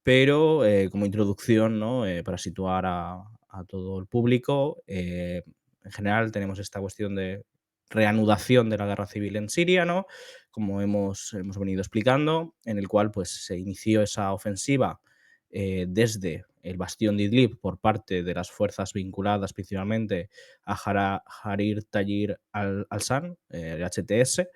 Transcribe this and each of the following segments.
pero como introducción, ¿no? Para situar a todo el público, en general tenemos esta cuestión de reanudación de la guerra civil en Siria, ¿no? Como hemos venido explicando, en el cual pues, se inició esa ofensiva desde el bastión de Idlib por parte de las fuerzas vinculadas principalmente a Harir Tayir al-San, el HTS,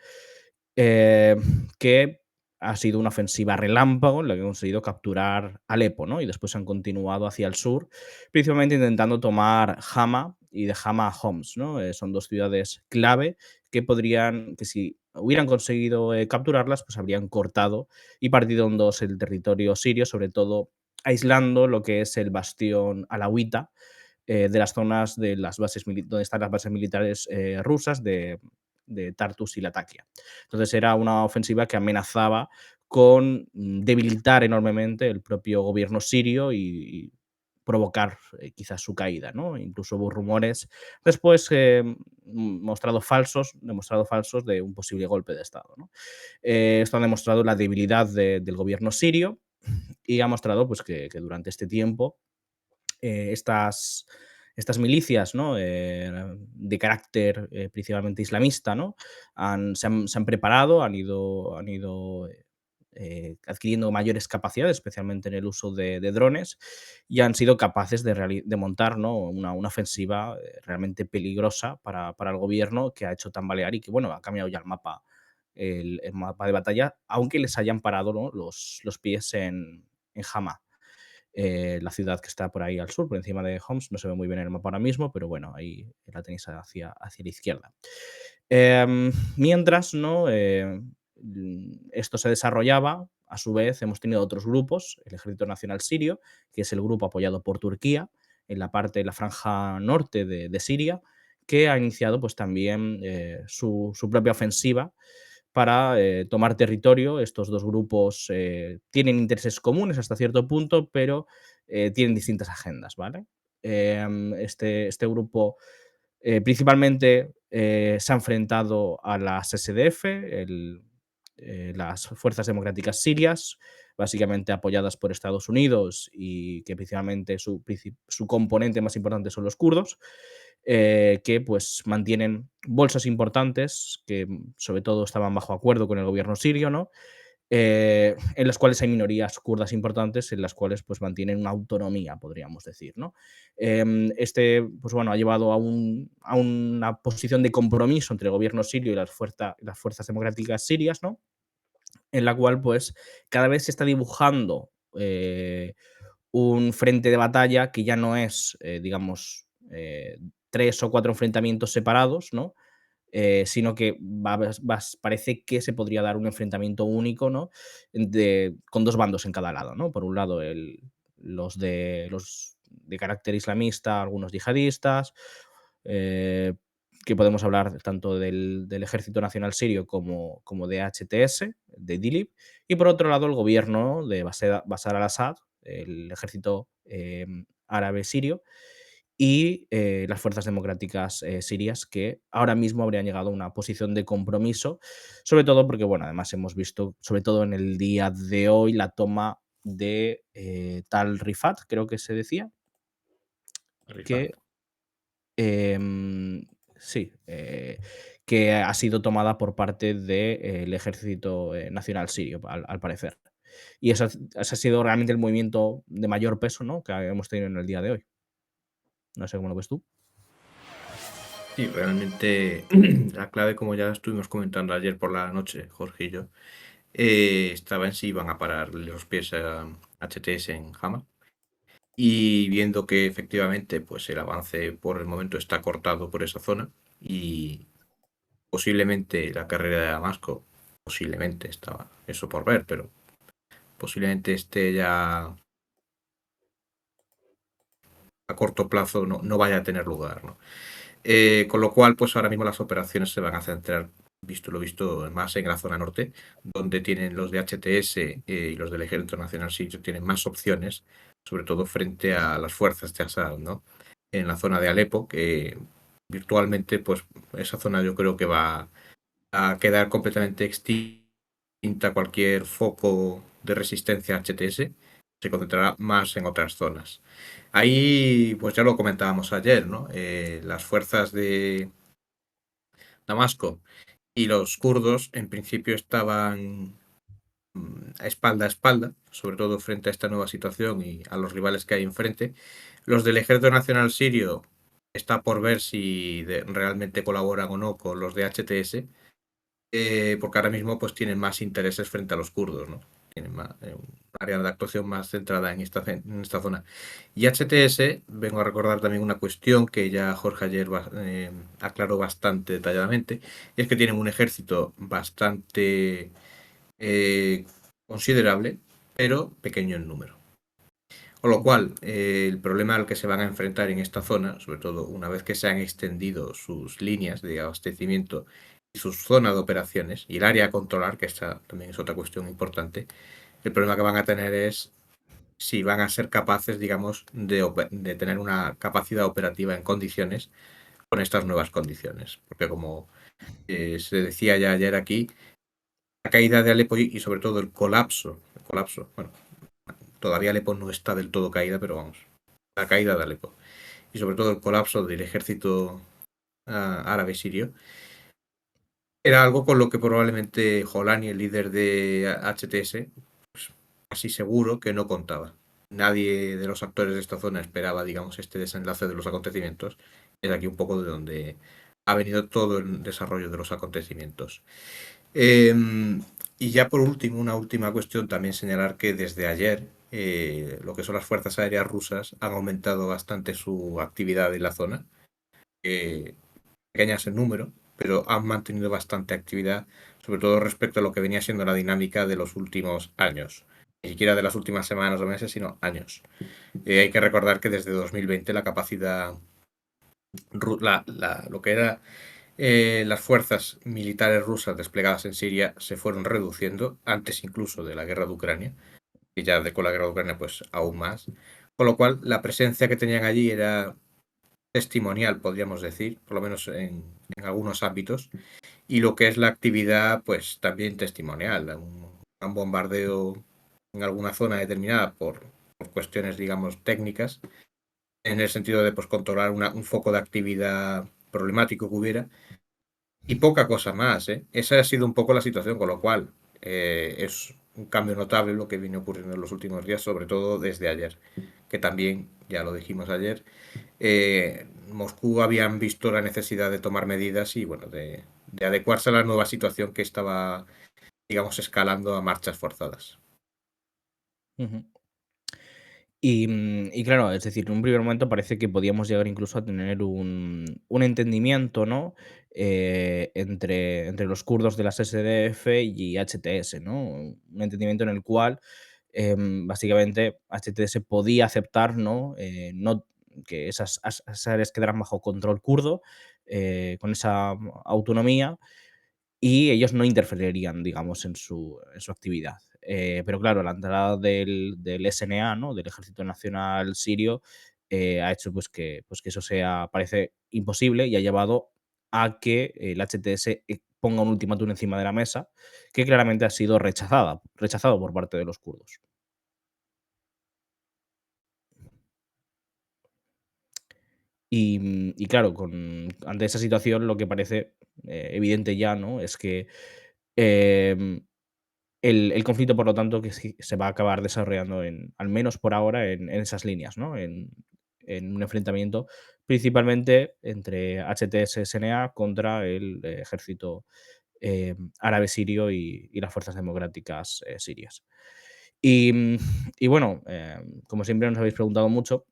eh, que ha sido una ofensiva relámpago en la que han conseguido capturar Alepo, ¿no? Y después han continuado hacia el sur, principalmente intentando tomar Hama y de Hama a Homs, ¿no? Son dos ciudades clave que si hubieran conseguido capturarlas, pues habrían cortado y partido en dos el territorio sirio, sobre todo aislando lo que es el bastión alawita de las zonas de las bases donde están las bases militares rusas de Tartus y Latakia. Entonces era una ofensiva que amenazaba con debilitar enormemente el propio gobierno sirio y provocar quizás su caída, ¿no? Incluso hubo rumores después demostrado falsos de un posible golpe de Estado, ¿no? Esto ha demostrado la debilidad del gobierno sirio y ha mostrado pues, que durante este tiempo estas milicias, ¿no? De carácter principalmente islamista, ¿no? Se han preparado, han ido adquiriendo mayores capacidades, especialmente en el uso de drones, y han sido capaces de montar, ¿no? Una ofensiva realmente peligrosa para el gobierno, que ha hecho tambalear y que bueno, ha cambiado ya el mapa de batalla, aunque les hayan parado, ¿no? los pies en Hama, la ciudad que está por ahí al sur, por encima de Homs. No se ve muy bien en el mapa ahora mismo, pero bueno, ahí la tenéis hacia la izquierda. Mientras, ¿no? Esto se desarrollaba, a su vez hemos tenido otros grupos, el Ejército Nacional Sirio, que es el grupo apoyado por Turquía en la franja norte de Siria, que ha iniciado pues también su propia ofensiva para tomar territorio. Estos dos grupos tienen intereses comunes hasta cierto punto, pero tienen distintas agendas, ¿vale? Este grupo principalmente se ha enfrentado a las SDF, las Fuerzas Democráticas Sirias, básicamente apoyadas por Estados Unidos y que principalmente su componente más importante son los kurdos, que pues mantienen bolsas importantes que sobre todo estaban bajo acuerdo con el gobierno sirio, ¿no? En las cuales hay minorías kurdas importantes, en las cuales pues mantienen una autonomía, podríamos decir, ¿no? Pues bueno, ha llevado a una posición de compromiso entre el gobierno sirio y las fuerzas democráticas sirias, ¿no? En la cual pues cada vez se está dibujando un frente de batalla que ya no es, digamos, 3 o 4 enfrentamientos separados, ¿no? Sino que parece que se podría dar un enfrentamiento único, ¿no? Con dos bandos en cada lado, ¿no? Por un lado, los de carácter islamista, algunos yihadistas, eh, que podemos hablar tanto del Ejército Nacional Sirio como de HTS, de Idlib, y por otro lado el gobierno de Bashar al-Assad, el ejército árabe sirio, y las fuerzas democráticas sirias, que ahora mismo habrían llegado a una posición de compromiso, sobre todo porque, bueno, además hemos visto, sobre todo en el día de hoy, la toma de Tal Rifat, creo que se decía, Rifat. que Em, sí, que ha sido tomada por parte del Ejército Nacional Sirio, al parecer. Y ese ha sido realmente el movimiento de mayor peso, ¿no? Que hemos tenido en el día de hoy. No sé cómo lo ves tú. Sí, realmente la clave, como ya estuvimos comentando ayer por la noche, Jorge y yo, estaba en si iban a parar los pies a HTS en Hama. Y viendo que efectivamente pues el avance por el momento está cortado por esa zona y posiblemente la carrera de Damasco, posiblemente estaba eso por ver, pero posiblemente esté ya a corto plazo no vaya a tener lugar, ¿no? Con lo cual, pues ahora mismo las operaciones se van a centrar, visto lo visto, más en la zona norte, donde tienen los de HTS y los del Ejército Nacional Sirio tienen más opciones, sobre todo frente a las fuerzas de Assad, ¿no? En la zona de Alepo, que virtualmente, pues esa zona yo creo que va a quedar completamente extinta cualquier foco de resistencia a HTS se concentrará más en otras zonas. Ahí, pues ya lo comentábamos ayer, ¿no? Las fuerzas de Damasco y los kurdos en principio estaban a espalda, sobre todo frente a esta nueva situación y a los rivales que hay enfrente. Los del Ejército Nacional Sirio está por ver si realmente colaboran o no con los de HTS, porque ahora mismo pues tienen más intereses frente a los kurdos, ¿no? Tienen un área de actuación más centrada en esta zona. Y HTS, vengo a recordar también una cuestión que ya Jorge ayer aclaró bastante detalladamente, y es que tienen un ejército bastante eh, considerable, pero pequeño en número. Con lo cual, el problema al que se van a enfrentar en esta zona, sobre todo una vez que se han extendido sus líneas de abastecimiento y su zona de operaciones y el área a controlar, que esta también es otra cuestión importante, el problema que van a tener es si van a ser capaces, digamos, de tener una capacidad operativa en condiciones con estas nuevas condiciones. Porque como se decía ya ayer aquí, la caída de Alepo y sobre todo el colapso, bueno, todavía Alepo no está del todo caída, pero vamos, la caída de Alepo y sobre todo el colapso del ejército árabe sirio, era algo con lo que probablemente Jolani, el líder de HTS, pues, casi seguro que no contaba. Nadie de los actores de esta zona esperaba, digamos, este desenlace de los acontecimientos. Es aquí un poco de donde ha venido todo el desarrollo de los acontecimientos. Eh, y ya por último, una última cuestión, también señalar que desde ayer lo que son las fuerzas aéreas rusas han aumentado bastante su actividad en la zona, pequeñas en número, pero han mantenido bastante actividad, sobre todo respecto a lo que venía siendo la dinámica de los últimos años. Ni siquiera de las últimas semanas o meses, sino años. Hay que recordar que desde 2020 la capacidad, lo que era las fuerzas militares rusas desplegadas en Siria se fueron reduciendo, antes incluso de la guerra de Ucrania, y ya con la guerra de Ucrania pues aún más. Con lo cual la presencia que tenían allí era testimonial, podríamos decir, por lo menos en algunos ámbitos, y lo que es la actividad pues también testimonial. Un bombardeo en alguna zona determinada por cuestiones, digamos, técnicas, en el sentido de pues, controlar un foco de actividad problemático que hubiera, y poca cosa más, ¿eh? Esa ha sido un poco la situación, con lo cual es un cambio notable lo que viene ocurriendo en los últimos días, sobre todo desde ayer, que también, ya lo dijimos ayer, Moscú habían visto la necesidad de tomar medidas y, bueno, de adecuarse a la nueva situación que estaba, digamos, escalando a marchas forzadas. Ujú. Y claro, es decir, en un primer momento parece que podíamos llegar incluso a tener un entendimiento, ¿no? Entre los kurdos de las SDF y HTS, ¿no? Un entendimiento en el cual, básicamente, HTS podía aceptar, ¿no? No que esas áreas quedaran bajo control kurdo, con esa autonomía, y ellos no interferirían, digamos, en su actividad. Pero claro, la entrada del SNA, ¿no? Del Ejército Nacional Sirio, ha hecho pues que eso sea, parece imposible, y ha llevado a que el HTS ponga un ultimátum encima de la mesa, que claramente ha sido rechazado por parte de los kurdos. Y claro, ante esa situación lo que parece evidente ya, ¿no? Es que em, el conflicto, por lo tanto, que sí se va a acabar desarrollando al menos por ahora, en esas líneas, ¿no? En un enfrentamiento principalmente entre HTS-SNA contra el ejército árabe sirio y las fuerzas democráticas sirias. Y bueno, como siempre nos habéis preguntado mucho,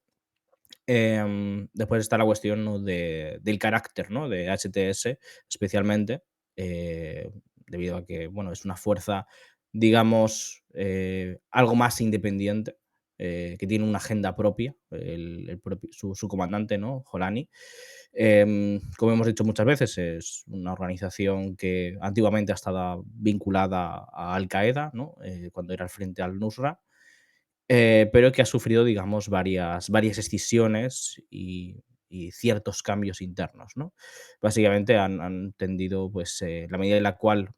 después está la cuestión, ¿no? Del carácter, ¿no? De HTS, especialmente, debido a que, bueno, es una fuerza, digamos, algo más independiente, que tiene una agenda propia, su comandante, ¿no? Jolani. Como hemos dicho muchas veces, es una organización que antiguamente ha estado vinculada a Al Qaeda, ¿no? Cuando era el Frente al-Nusra, pero que ha sufrido, digamos, varias escisiones y ciertos cambios internos, ¿no? Básicamente han tendido, pues, la medida en la cual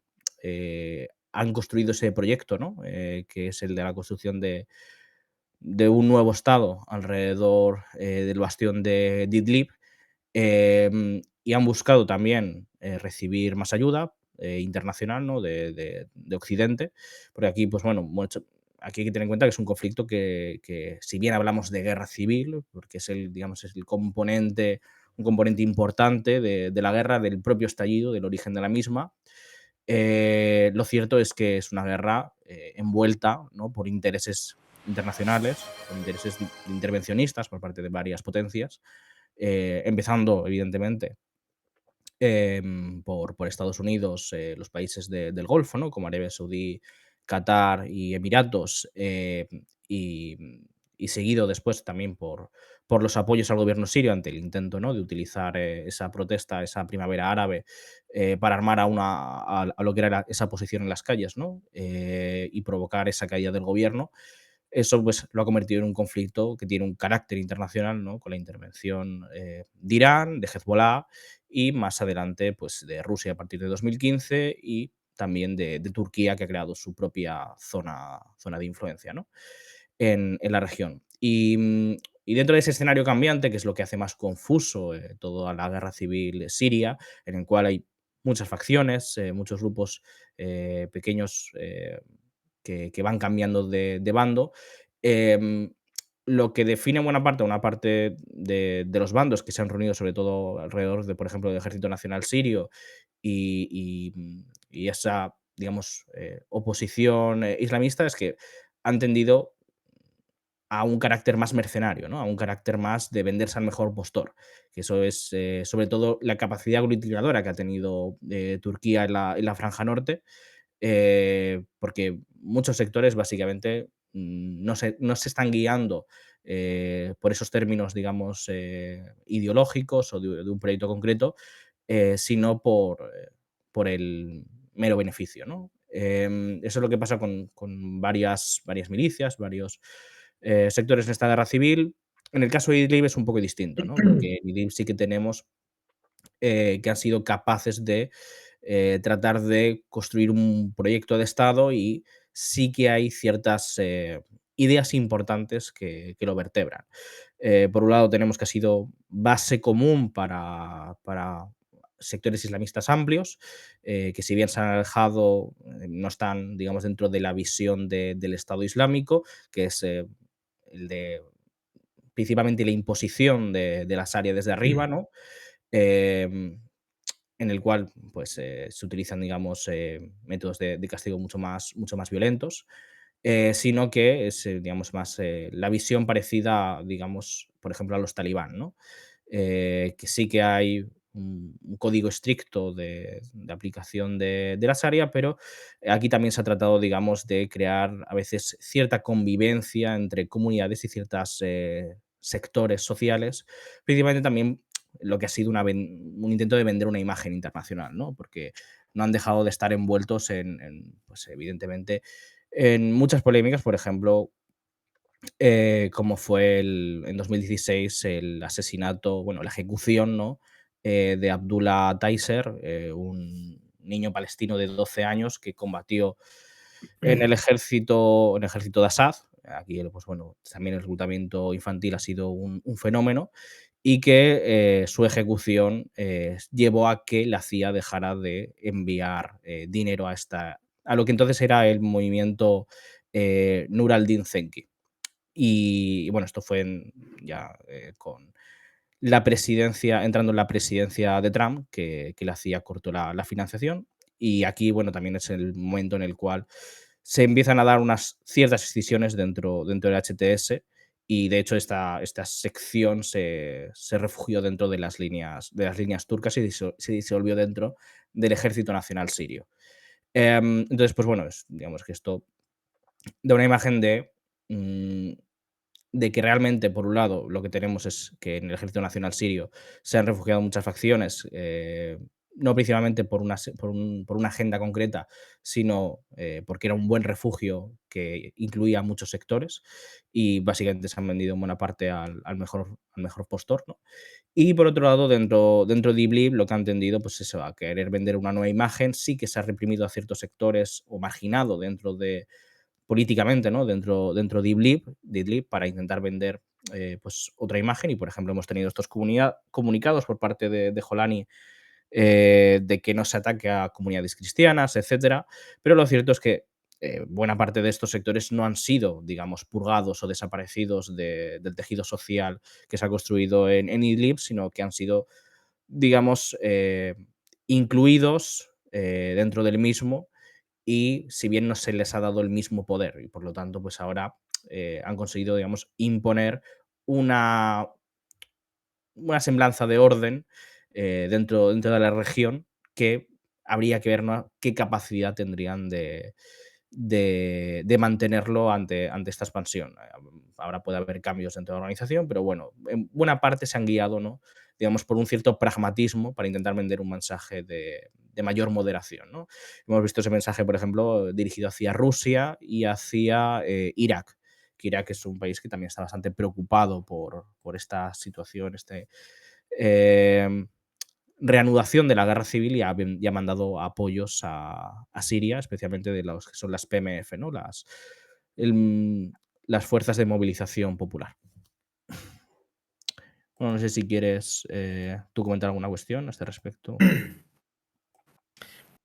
han construido ese proyecto, ¿no? Que es el de la construcción de un nuevo Estado alrededor del bastión de Idlib. Y han buscado también recibir más ayuda internacional, ¿no? De Occidente, porque aquí, pues bueno, aquí hay que tener en cuenta que es un conflicto que si bien hablamos de guerra civil, porque es el, digamos, es el componente, un componente importante de la guerra, del propio estallido, del origen de la misma, lo cierto es que es una guerra envuelta, ¿no? Por intereses internacionales, por intereses intervencionistas por parte de varias potencias, empezando, evidentemente, por Estados Unidos, los países del Golfo, ¿no? Como Arabia Saudí, Qatar y Emiratos, y, y seguido después también por los apoyos al gobierno sirio ante el intento, ¿no? De utilizar esa protesta, esa primavera árabe, para armar a lo que era esa posición en las calles, ¿no? Y provocar esa caída del gobierno. Eso, pues, lo ha convertido en un conflicto que tiene un carácter internacional, ¿no? Con la intervención, de Irán, de Hezbolá y más adelante, pues, de Rusia a partir de 2015 y también de Turquía, que ha creado su propia zona de influencia, ¿no? En la región. Y dentro de ese escenario cambiante, que es lo que hace más confuso, toda la guerra civil siria, en el cual hay muchas facciones, muchos grupos, pequeños, que van cambiando de bando. Em, lo que define buena parte, una parte de los bandos que se han reunido, sobre todo alrededor de, por ejemplo, del Ejército Nacional Sirio y esa, digamos, oposición islamista, es que han tendido a un carácter más mercenario, ¿no? A un carácter más de venderse al mejor postor. Que eso es, sobre todo, la capacidad aglutinadora que ha tenido Turquía en la Franja Norte, porque muchos sectores básicamente no se están guiando por esos términos, digamos, ideológicos o de un proyecto concreto, sino por el mero beneficio, ¿no? Eso es lo que pasa con varias milicias, varios sectores en esta guerra civil. En el caso de Idlib es un poco distinto, ¿no? Porque en Idlib sí que tenemos que han sido capaces de tratar de construir un proyecto de Estado y sí que hay ciertas ideas importantes que lo vertebran. Por un lado tenemos que ha sido base común para sectores islamistas amplios, que si bien se han alejado, no están, digamos, dentro de la visión del Estado Islámico, que es el de principalmente la imposición de la Sharia desde arriba, ¿no? Em, en el cual pues, se utilizan, digamos, métodos de castigo mucho más violentos, sino que es, digamos, más la visión parecida, digamos, por ejemplo, a los talibán, ¿no? Que sí que hay un código estricto de aplicación de la Sharia, pero aquí también se ha tratado, digamos, de crear a veces cierta convivencia entre comunidades y ciertos sectores sociales, principalmente también lo que ha sido un intento de vender una imagen internacional, ¿no? Porque no han dejado de estar envueltos pues evidentemente, en muchas polémicas, por ejemplo, como fue en 2016 el asesinato, bueno, la ejecución, ¿no? De Abdullah Taiser, un niño palestino de 12 años que combatió en el ejército de Assad. Aquí, pues bueno, también el reclutamiento infantil ha sido un fenómeno y que su ejecución llevó a que la CIA dejara de enviar dinero a lo que entonces era el movimiento Nur al-Din Zenki. Y bueno, esto fue ya con la presidencia, entrando en la presidencia de Trump, que la CIA cortó la financiación. Y aquí, bueno, también es el momento en el cual se empiezan a dar unas ciertas decisiones dentro del HTS. Y de hecho, esta sección se refugió dentro de las líneas turcas y se disolvió dentro del Ejército Nacional Sirio. Entonces, pues bueno, digamos que esto da una imagen mm, de que realmente, por un lado, lo que tenemos es que en el Ejército Nacional Sirio se han refugiado muchas facciones, no principalmente por una agenda concreta, sino porque era un buen refugio que incluía muchos sectores y básicamente se han vendido en buena parte al mejor postor, ¿no? Y por otro lado, dentro de Idlib lo que han tendido, pues eso, a querer vender una nueva imagen, sí que se ha reprimido a ciertos sectores o marginado dentro políticamente, ¿no? Dentro de Idlib para intentar vender pues otra imagen y, por ejemplo, hemos tenido estos comunicados por parte de Jolani de que no se ataque a comunidades cristianas, etcétera, pero lo cierto es que buena parte de estos sectores no han sido, digamos, purgados o desaparecidos del tejido social que se ha construido en Idlib, sino que han sido, digamos, incluidos dentro del mismo y si bien no se les ha dado el mismo poder y por lo tanto, pues ahora han conseguido, digamos, imponer una, una semblanza de orden dentro de la región que habría que ver, ¿no?, qué capacidad tendrían de mantenerlo ante esta expansión. Ahora puede haber cambios dentro de la organización, pero bueno, en buena parte se han guiado, ¿no?, digamos, por un cierto pragmatismo para intentar vender un mensaje de mayor moderación, ¿no? Hemos visto ese mensaje, por ejemplo, dirigido hacia Rusia y hacia Irak, que Irak es un país que también está bastante preocupado por esta situación, eh, reanudación de la guerra civil y ha mandado apoyos a Siria, especialmente de los que son las PMF, ¿no? El- las fuerzas de movilización popular. Bueno, no sé si quieres tú comentar alguna cuestión a este respecto.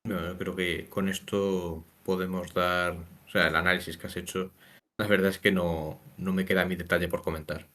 No, yo creo que con esto podemos dar, o sea, el análisis que has hecho, la verdad es que no me queda mi detalle por comentar.